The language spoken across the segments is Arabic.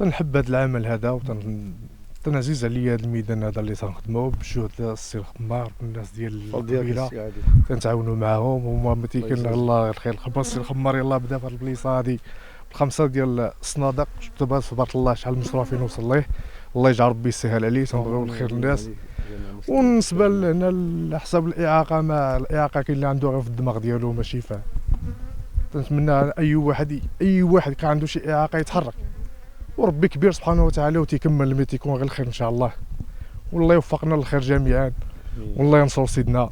تنحب هذا العمل هذا تنعزيز عليا هذا الميدان هذا اللي تنخدمو بجهد السي الخمار والناس ديال القبيله تنتعاونوا معاهم هما ما تيكن الله الخير الخمار السي الخمار يلاه بدا في هذه البليصه هذه بخمسه ديال الصنادق دابا تبارك الله شحال من مشروع فين وصل ليه الله يجعل ربي يسهل عليه تنبغيو الخير للناس. وبالنسبه لهنا على حساب الاعاقه ما الاعاقه كاين اللي عنده غير في الدماغ ديالو ماشي فاهم. تنتمنى اي واحد كان عنده شي اعاقه يتحرك وربي كبير سبحانه وتعالى وتيكمل اللي تيكون غير الخير ان شاء الله والله يوفقنا للخير جميعا والله ينصر سيدنا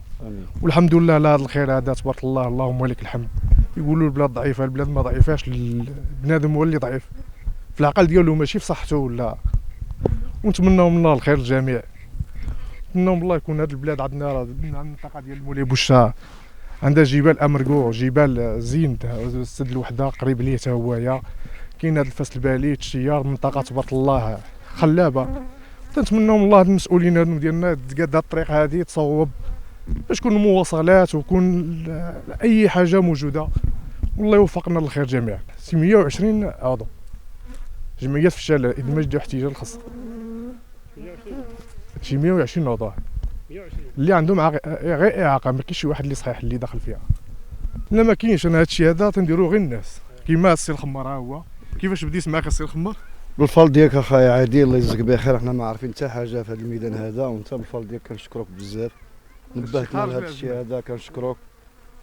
والحمد لله على هذا الخير هذا تبارك الله اللهم لك الحمد. يقولوا البلاد ضعيفه البلاد ما ضعيفاش البنادم هو اللي ضعيف في العقل ديالو ماشي في صحته ولا. ونتمناو من الله الخير للجميع نتمناو من الله يكون هذه البلاد عندنا المنطقه ديال مولاي بوشا عندها جبال امركو جبال زين السد الوحده قريب ليه حتى هويا كاين هذا الفاس البالي تشيار منطقه تبارك الله خلابه. تنتمناو من الله المسؤولين هادو ديالنا تقاد هاد الطريق هذه تصوب باش تكون المواصلات ويكون اي حاجه موجوده والله يوفقنا للخير جميعا. 120 عضو جمعيات في الشارع ادماج ديال الاحتياجات الخاصه شي 120 عضو اللي عندهم غير اعاقه ما كاينش شي واحد اللي صحيح اللي داخل فيها لا ما كاينش. انا هادشي هذا تنديروه غير الناس كيما السي الخمار ها هو. كيفاش بديت معاك السي الخمار؟ بالفضل ديالك اخايا عادل الله يجزيك بخير. حنا ما عارفين حتى حاجه في هذا الميدان هذا وانت بالفضل ديالك كنشكرك بزاف نبهتنا لهذا الشيء هذا كنشكرك.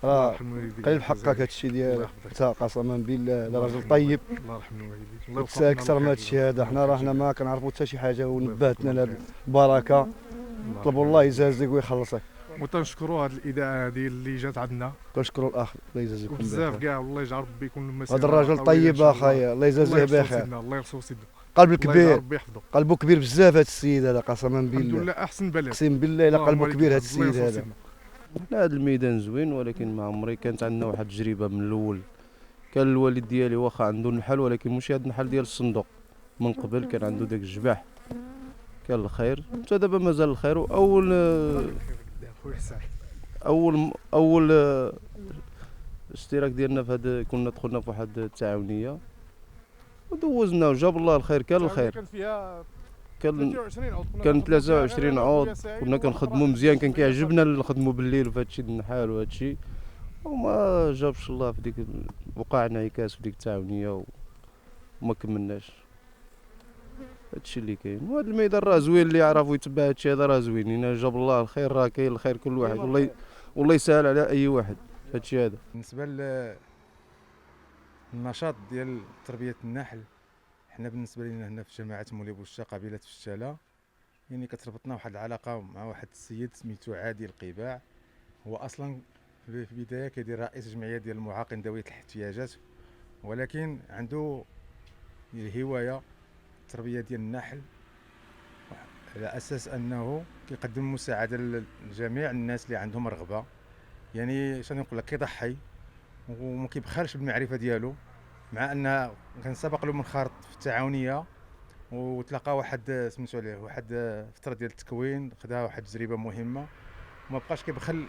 راه قليل بحقك هذا الشيء ديالك انت قسما بالله راجل طيب الله يرحم والديك الله اكثر من هذا الشيء هذا. حنا ما كنعرفوا حتى شي حاجه ونبهتنا لهذه البركه طلبوا الله يجازيك ويخلصك. وتنشكروا هذه الاذاعه هذه اللي جات عندنا كنشكروا الاخ الله يجازيكم بزاف كاع والله يجعل ربي يكون هذا الراجل طيب اخايا الله يجازيه بخير. الله يرسو سيدنا قلب كبير قلبه كبير بزاف هذا السيد هذا قسما بالله الحمد لله احسن بلد اقسم بالله الا قلبه كبير هذا السيد هذا. هذا الميدان زوين ولكن ما عمري كانت عندنا واحد التجربه من الاول. كان الوالد ديالي واخا عنده النحل ولكن ماشي هذا النحل ديال الصندوق من قبل كان عنده داك الجباح كان الخير حتى دابا مازال الخير. اول اشتراك ديالنا في هذا كنا دخلنا في واحد التعاونيه ودوزنا وجاب الله الخير كان الخير. كان فيها كان 23 عضو كنا كنخدموا مزيان كان كيعجبنا نخدموا بالليل وفي هادشي النحال وهذا الشيء وما جابش الله في ديك وقع انعكاس في ديك التعاونيه وما كملناش هادشي اللي كاين. وهذا الميدان راه زوين اللي يعرفوا يتبع هادشي هذا راه زوين جاب الله الخير راه كاين الخير كل واحد والله يسهل على اي واحد هادشي هذا. بالنسبه للنشاط ديال تربيه النحل حنا بالنسبه لنا هنا في جماعه مولاي بوشا قبيله فشاله يعني كتربطنا واحد العلاقه مع واحد السيد سميتو عادل القباع. هو اصلا في البدايه كيدير رئيس جمعيه ديال المعاقين ذوي الاحتياجات ولكن عنده الهوايه التربيه ديال النحل على اساس انه كيقدم مساعده لجميع الناس اللي عندهم رغبه. يعني شنو نقول لك كيضحي وما كيبخلش بالمعرفه ديالو مع ان كان سبق له منخرط في التعاونيه وتلقى واحد سميتو عليه واحد فتره ديال التكوين خدها واحد التجربه مهمه وما بقاش كيبخل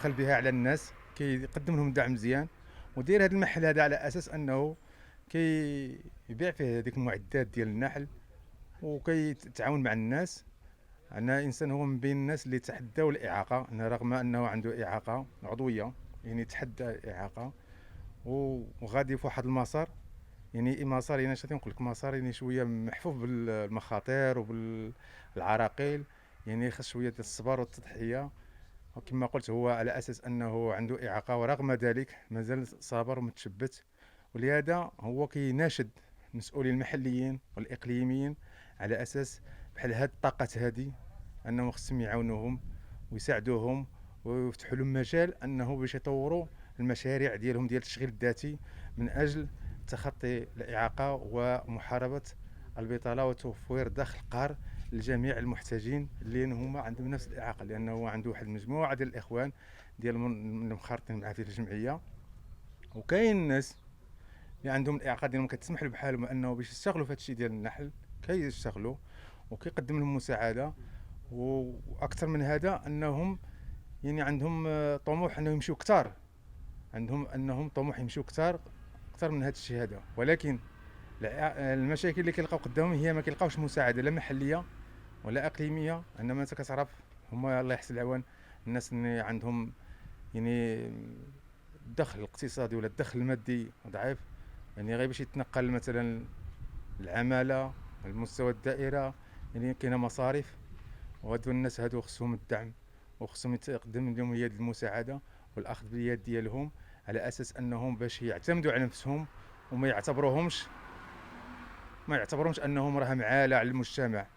بها على الناس كيقدم لهم دعم مزيان ودير هذا المحل هذا على اساس انه كيبيع فيه هذيك المعدات ديال النحل وكيتعاون مع الناس. عندنا انسان هو من بين الناس اللي تحداو الاعاقه رغم انه عنده اعاقه عضويه يعني تحدى الاعاقه وغادي في واحد المسار يعني مسار يعني شنو نقول لك مسار يعني شويه محفوف بالمخاطر وبالعراقيل يعني خاص شويه ديال الصبر والتضحيه. وكما قلت هو على اساس انه عنده اعاقه ورغم ذلك مازال صابر ومتشبت ولهذا هو كيناشد المسؤولين المحليين والاقليميين على اساس بحال هاد الطاقات هذه انهم خصهم يعاونوهم ويساعدوهم ويفتحوا لهم مجال انه باش يطوروا المشاريع ديالهم ديال التشغيل الذاتي من اجل تخطي الاعاقه ومحاربه البطاله وتوفير دخل قار لجميع المحتاجين اللي هما عندهم نفس الاعاقه لانه عنده واحد المجموعه ديال الاخوان ديال المنخرطين معاه في الجمعيه. وكاين الناس اللي عندهم الاعاقه ديالهم كتسمح له بحالهم انه باش يشتغلوا في هذا الشيء ديال النحل كيشتغلوا وكيقدم لهم مساعده. واكثر من هذا انهم يعني عندهم طموح انهم يمشيو كثار عندهم انهم طموح يمشيو كثار من هذا الشيء هذا ولكن المشاكل اللي كيلقاو قدامهم هي ما كيلقاوش مساعده لا محليه ولا اقليميه. انما انت كتعرف هما الله يحسن العوان الناس اللي عندهم يعني الدخل الاقتصادي ولا الدخل المادي ضعيف، يعني غير باش يتنقل مثلا العماله المستوى الدائره، يعني كاينه مصاريف، وهادو الناس هادو خصهم الدعم وخصهم يتقدم لهم يد المساعده والاخذ باليد ديالهم، على اساس انهم باش يعتمدوا على نفسهم وما يعتبروهمش انهم راه معالة على المجتمع.